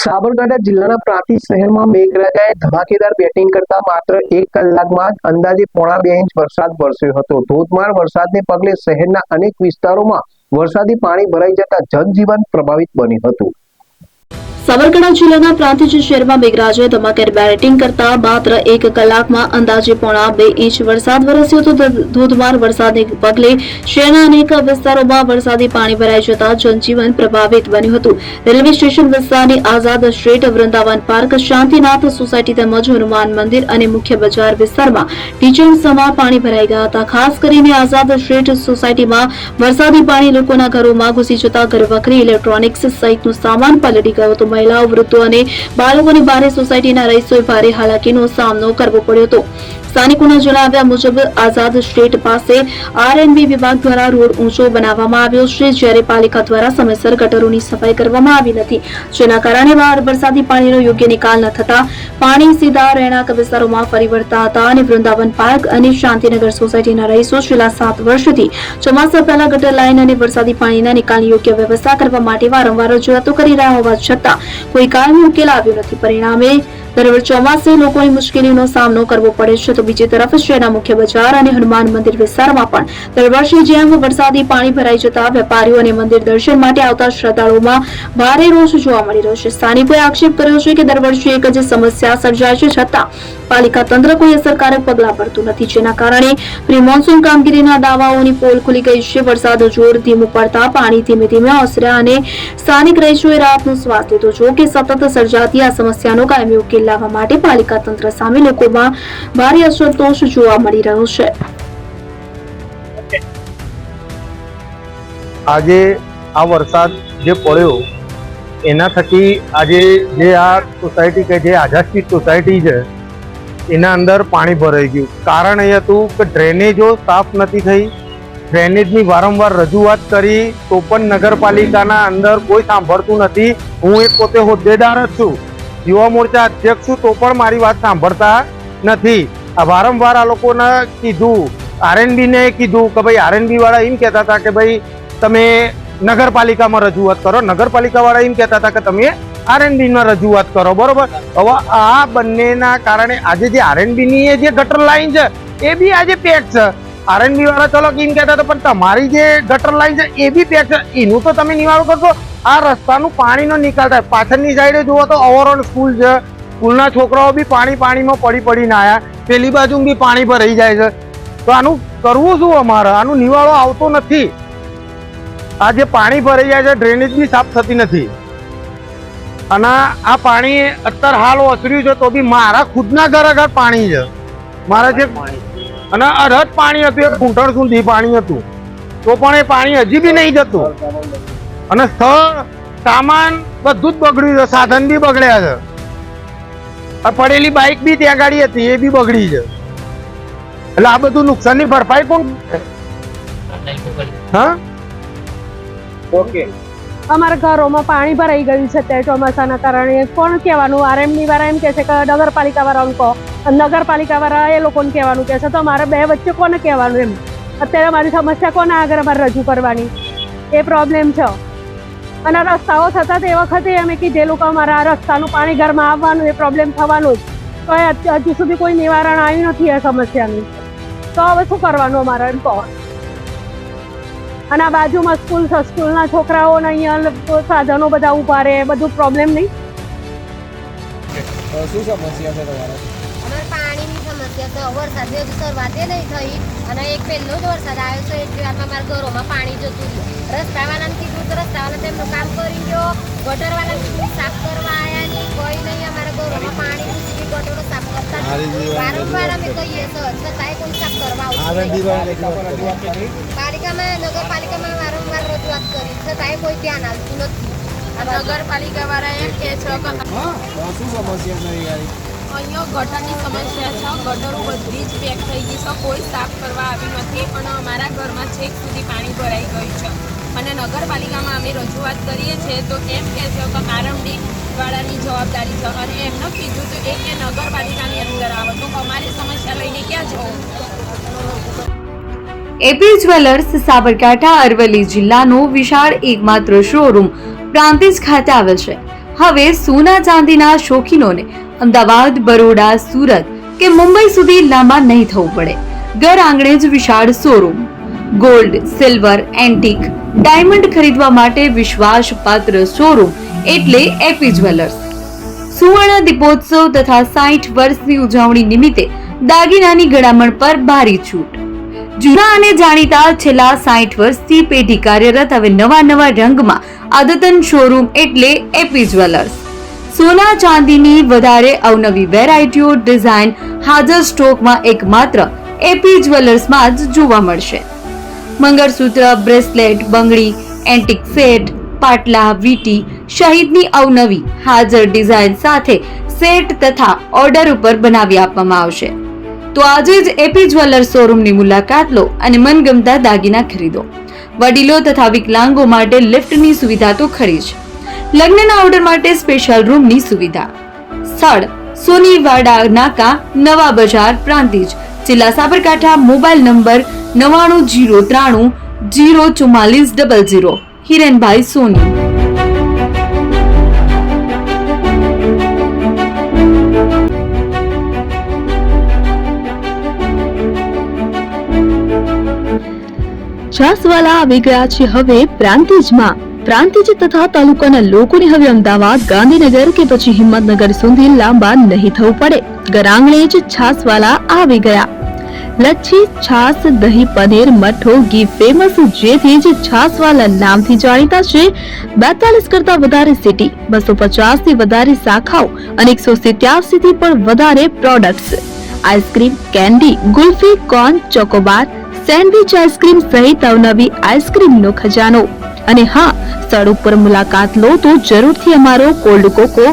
સાબરકાંઠા જિલ્લાના પ્રાંતિજ શહેરમાં મેઘરાજાએ ધમાકેદાર બેટિંગ કરતા માત્ર 1 કલાકમાં જ અંદાજે 1.5 ઇંચ વરસાદ વરસ્યો હતો। ધોધમાર વરસાદને પગલે શહેરના અનેક વિસ્તારોમાં વરસાદી પાણી ભરાઈ જતા જનજીવન પ્રભાવિત બન્યું હતું। સાબરકાંઠા જિલ્લાના પ્રાંતિજ શહેરમાં મેઘરાજાએ ધમાકેદાર બેટિંગ કરતા માત્ર 1 કલાકમાં અંદાજે 1.5 ઇંચ વરસાદ વરસ્યો હતો। ધોધમાર વરસાદને પગલે શહેરના અનેક વિસ્તારોમાં વરસાદી પાણી ભરાઈ જતા જનજીવન પ્રભાવિત બન્યું હતું। રેલવે સ્ટેશન વિસ્તારની Azad street, Vrindavan park, Shantinath society તેમજ હનુમાન મંદિર અને મુખ્ય બજાર વિસ્તારમાં ઢીચણસમાં પાણી ભરાઈ ગયા હતા। ખાસ કરીને આઝાદ સ્ટ્રીટ સોસાયટીમાં વરસાદી પાણી લોકોના ઘરોમાં ઘૂસી જતા ઘરવખરી, ઇલેક્ટ્રોનિક્સ સહિતનો સામાન પલળી ગયો હતો। મહિલાઓ, વૃદ્ધો અને બાળકોની ભારે સોસાયટીના રહીશોએ ભારે હાલાકીનો સામનો કરવો પડ્યો હતો। સ્થાનિકોના જણાવ્યા મુજબ આઝાદ સ્ટ્રીટ પાસે આરએનબી વિભાગ દ્વારા રોડ ઊંચો બનાવવામાં આવ્યો છે, જ્યારે પાલિકા દ્વારા સમયસર ગટરોની સફાઈ કરવામાં આવી નથી, જેના કારણે વરસાદી પાણીનો યોગ્ય નિકાલ ન થતા પાણી સીધા રહેણાંક વિસ્તારોમાં ફરી વળતા હતા અને વૃંદાવન પાર્ક અને શાંતિનગર સોસાયટીના રહીશો છેલ્લા 7 વર્ષથી ચોમાસા પહેલા ગટર લાઇન અને વરસાદી પાણીના નિકાલની યોગ્ય વ્યવસ્થા કરવા માટે વારંવાર રજૂઆતો કરી રહ્યા હોવા છતાં કોઈ કાયમી ઉકેલ આવ્યો નથી। પરિણામે દર ચોમાસે લોકોની મુશ્કેલીનો સામનો કરવો પડે છે। તો બીજી તરફ શહેરના મુખ્ય બજાર અને હનુમાન મંદિર વિસ્તારમાં પણ દર વર્ષે જેમ વરસાદી પાણી ભરાઈ જતા વેપારીઓ અને મંદિર દર્શન માટે આવતા શ્રદ્ધાળુઓમાં ભારે રોષ જોવા મળી રહ્યો છે। સ્થાનિકોએ આક્ષેપ કર્યો છે કે દર વર્ષે એક જ સમસ્યા સર્જાય છે, છતાં પાલિકા તંત્ર કોઈ અસરકારક પગલાં ભરતું નથી, જેના કારણે પ્રી મોન્સૂન કામગીરીના દાવાઓની પોલ ખુલી ગઈ છે। વરસાદ જોર ધીમું પડતા પાણી ધીમે ધીમે ઓસર્યા અને સ્થાનિક રહીશોએ રાહતનો શ્વાસ લીધો। જો કે સતત સર્જાતી આ સમસ્યાનો કાયમી ઉકેલ લાવવા માટે પાલિકા તંત્ર સામે લોકોમાં ભારે અસંતોષ જોવા મળી રહ્યો છે। આજે આ વરસાદ જે પડ્યો એના થકી આજે જે આ સોસાયટી કે જે આઝાદ સ્ટ્રીટ સોસાયટી છે એના અંદર પાણી ભરાઈ ગયું। કારણ એ હતું કે ડ્રેનેજો સાફ નથી થઈ। ડ્રેનેજની વારંવાર રજૂઆત કરી તો પણ નગરપાલિકાના અંદર કોઈ સાંભળતું નથી। હું એક પોતે હોદ્દેદાર જ છું, યુવા મોરચા અધ્યક્ષ છું, તો પણ મારી વાત સાંભળતા નથી। આ વારંવાર આ લોકોને કીધું, આરએનબી ને કીધું કે ભાઈ આરએનબી વાળા એમ કહેતા હતા કે ભાઈ તમે નગરપાલિકામાં રજૂઆત કરો, નગરપાલિકા વાળા એમ કહેતા હતા કે તમે આરએનબી માં રજૂઆત કરો, બરોબર। હવે આ બંનેના કારણે આજે જે આરએનબી ની જે ગટર લાઈન છે એ બી આજે પેક છે। આરએનબી વાળા ચલો એમ કહેતા હતા પણ તમારી જે ગટર લાઈન છે એ બી પેક છે, એનું તો તમે નિવારણ કરશો। આ રસ્તાનું પાણીનો નિકાલ થાય। પાછળની સાઈડે જુઓ તો ઓવરઓલ સ્કૂલ છે, સ્કૂલના છોકરાઓ બી પાણીમાં પડીને આવ્યા, પેલી બાજુ બી પાણી ભરાઈ જાય છે। તો આનું કરવું શું અમારે? આનું નિવાળો આવતો નથી। આ જે પાણી ભરાઈ જાય છે, ડ્રેનેજ બી સાફ થતી નથી અને આ પાણી અત્યારે હાલ ઓસર્યું છે તો બી મારા ખુદના ઘર આગળ પાણી છે, મારા જે અને અરહદ પાણી હતું, એ ઘૂંટણ સુધી પાણી હતું, તો પણ એ પાણી હજી બી નહીં જતું અને સ્થળ સામાન બધું જ બગડ્યું છે, સાધન બી બગડ્યા છે, પડેલી બાઇક બી ત્યાં ગાડી હતી એ બી બગડી છે। એટલે આ બધું નુકસાનની ભરપાઈ કોણ? હા, ઓકે। અમારા ઘરોમાં પાણી ભરાઈ ગયું છે તે ચોમાસાના કારણે કોણ કહેવાનું? આરએમની વાળા એમ કહે છે કે નગરપાલિકા વાળાને કહો, નગરપાલિકા વાળા એ લોકોને કહેવાનું કહે છે, તો અમારે બે વચ્ચે કોને કહેવાનું? એમ અત્યારે અમારી સમસ્યા કોને આગળ અમારે રજૂ કરવાની એ પ્રોબ્લેમ છે। અને રસ્તાઓ થતા તે વખતે અમે કીધેલું કે અમારા આ રસ્તાનું પાણી ઘરમાં આવવાનું એ પ્રોબ્લેમ થવાનું જ, તો હજુ સુધી કોઈ નિવારણ આવ્યું નથી એ સમસ્યાનું। તો હવે શું કરવાનું અમારે એમ કહો? અને આ બાજુમાં સ્કૂલ છે, સ્કૂલના છોકરાઓને અહીંયા સાધનો બધા ઉભા રહે, બધું પ્રોબ્લેમ નહીં। શું સમસ્યા છે તમારે? અમારે પાણીની સમસ્યા છે। વરસાદની હજુ શરૂઆતે નહીં થઈ અને એક પહેલો જ વરસાદ આવ્યો છે, એટલી વારમાં અમારા ઘરોમાં પાણી જતું રહ્યું। રસ્તાવાળાને કીધું તો રસ્તાવાળા તેમનું કામ કરી ગયો, ગટરવાળાને કીધું સાફ કરવા આવ્યા નહીં, કોઈ નહીં। અમારા ઘરોમાં પાણી ઘૂસી ગયું, ગટરો સાફ કરતા વારંવાર અમે કહીએ છતાંય કોઈ સાફ કરવા આવતું પાલિકામાં નગરપાલિકામાં વારંવાર રજૂઆત કરી છતાંય કોઈ ધ્યાન આપતું નથી। નગરપાલિકા વાળા એમ કહે છે કે શું સમસ્યા નહીં આવી? અહીંયા ગટરની સમસ્યા છે, ગટરો બધી જ પેક થઈ ગઈ છે, કોઈ સાફ કરવા આવી નથી અને અમારા ઘરમાં છેક સુધી પાણી ભરાઈ ગયું છે અને નગરપાલિકામાં અમે રજૂઆત કરીએ છીએ તો એમ કહે છે કે આરએમડી વાળાની જવાબદારી છે અને એમને કીધું તો એ કે નગરપાલિકાની અંદર આવે, તો અમારી સમસ્યા લઈને ક્યાં જવું? એપી જ્વેલર્સ સાબરકાંઠા અરવલ્લી જિલ્લાનો વિશાળ એકમાત્ર શોરૂમ પ્રાંતિજ ખાતે આવેલ છે। હવે સોના ચાંદીના શોખીનોને અમદાવાદ, બરોડા, સુરત કે મુંબઈ સુધી લાંબા નહીં થવું પડે. ઘર આંગણે જ વિશાળ showroom. Gold, silver, antique, diamond ખરીદવા માટે વિશ્વાસપાત્ર શોરૂમ એટલે એપી જ્વેલર્સ. સુવર્ણ દીપોત્સવ તથા 60 વર્ષની ઉજવણી નિમિત્તે દાગીનાની ગળામણ પર ભારી છૂટ. જૂના અને જાણીતા છેલ્લા 60 વર્ષથી પેઢી કાર્યરત હવે નવા રંગમાં અદ્યતન શોરૂમ એટલે એપી જ્વેલર્સ. સોના ચાંદીની વધારે અવનવી વેરાયટીઓ, ડિઝાઇન હાજર સ્ટોકમાં એકમાત્ર એપી જ્વેલર્સમાં જ જોવા મળશે. મંગળસૂત્ર, બ્રેસલેટ, બંગડી, એન્ટિક સેટ, પાટલા, વીટી સહિતની અવનવી હાજર ડિઝાઇન સાથે સેટ તથા ઓર્ડર ઉપર બનાવી આપવામાં આવશે. તો આજે જ એપી જ્વેલર્સ શોરૂમની મુલાકાત લો અને મનગમતા દાગીના ખરીદો. વડીલો તથા વિકલાંગો માટે લિફ્ટની સુવિધા તો ખરી જ. લગ્નના ઓર્ડર માટે સ્પેશિયલ રૂમની સુવિધા. સ્થળ સોનીવાડા નાકા, નવા બજાર, પ્રાંતિજ, જિલ્લા સાબરકાંઠા. Mobile number 9903 04400. હિરેનભાઈ સોની. છાસવાલા આવી ગયા છે હવે પ્રાંતિજમાં. પ્રાંતિજ તથા તાલુકાના લોકોને હવે અમદાવાદ, ગાંધીનગર કે પછી હિંમતનગર સુધી લાંબા નહીં થવું પડે. ઘર આંગણે જ છાસવાલા આવી ગયા. લચ્છી, છાસ, દહીં, પનીર, મઠો, ઘી ફેમસ, જેથી જ છાસવાલા નામથી જાણીતા છે. 42 કરતા વધારે સિટી, 250 થી વધારે શાખાઓ અને 187 થી પણ વધારે products. Ice cream, candy, kulfi, corn, Chocobar, sandwich ice cream સહિત અવનવી આઈસ્ક્રીમનો ખજાનો. અને હા, સ્થળ ઉપર મુલાકાત લો તો જરૂરથી અમારો કોલ્ડ કોકો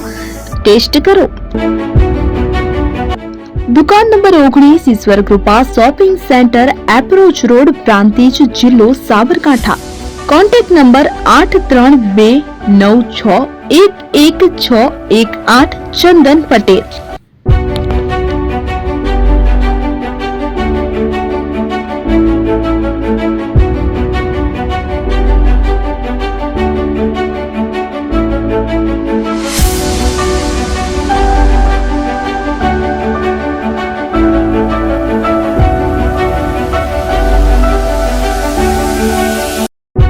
ટેસ્ટ કરો. દુકાન number 19, Ishwar Krupa shopping center, approach road, Prantij, જિલ્લો સાબરકાંઠા. Contact number 8329611618. ચંદન પટેલ.